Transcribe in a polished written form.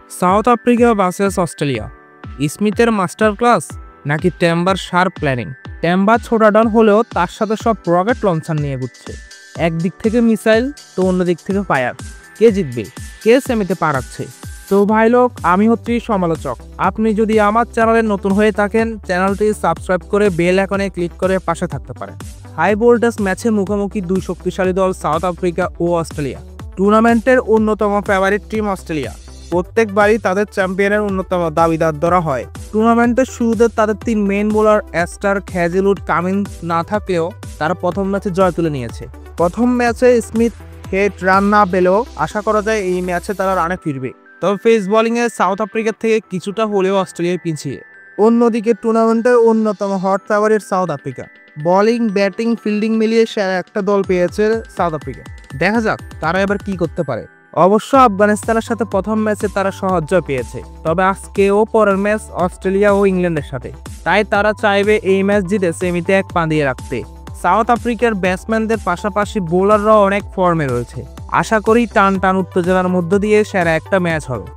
South Africa versus Australia, স্মিথের master class নাকি টেম্বার শার্প প্ল্যানিং? টেম্বার ছোটা ডান হলেও তার সাথে সব রকেট লঞ্চার নিয়ে ঘুরছে। একদিক থেকে মিসাইল তো অন্য দিক থেকে ফায়ার। কে জিতবে, কে সেমিতে পা রাখছে? তো ভাই লোক, আমি হচ্ছি সমালোচক। আপনি যদি আমার চ্যানেলে নতুন হয়ে থাকেন, চ্যানেলটি সাবস্ক্রাইব করে বেল আইকনে ক্লিক করে পাশে থাকতে পারেন। হাই ভোল্টেজ ম্যাচে মুখোমুখি দুই শক্তিশালী দল সাউথ আফ্রিকা ও অস্ট্রেলিয়া। টুর্নামেন্টের অন্যতম ফেভারিট টিম অস্ট্রেলিয়া। প্রত্যেকবারই তাদের চ্যাম্পিয়নের অন্যতম দাবিদার ধরা হয়। টুর্নামেন্টের শুরুতে তাদের তিন main bowler ester, Hazlewood, Cummins না থাকলেও তারা প্রথম ম্যাচে জয় তুলে নিয়েছে। প্রথম ম্যাচে স্মিথ হেড রান না পেলেও আশা করা যায় এই ম্যাচে তারা রানে ফিরবে। তবে পেস বোলিংয়ে সাউথ আফ্রিকার থেকে কিছুটা হলেও অস্ট্রেলিয়ায় পিছিয়ে। অন্যদিকে টুর্নামেন্টের অন্যতম hot favourite south Africa. Bowling, batting, fielding মিলিয়ে সেরা একটা দল পেয়েছে সাউথ আফ্রিকা। দেখা যাক তারা এবার কি করতে পারে। অবশ্য আফগানিস্তানের সাথে প্রথম ম্যাচে তারা সহজ জয় পেয়েছে, তবে আজকে ও পরের ম্যাচ অস্ট্রেলিয়া ও ইংল্যান্ডের সাথে, তাই তারা চাইবে এই ম্যাচ জিতে সেমিতে এক পা দিয়ে রাখতে। সাউথ আফ্রিকার ব্যাটসম্যানদের পাশাপাশি বোলাররাও অনেক ফর্মে রয়েছে। আশা করি টান টান উত্তেজনার মধ্য দিয়ে সেরা একটা ম্যাচ হবে।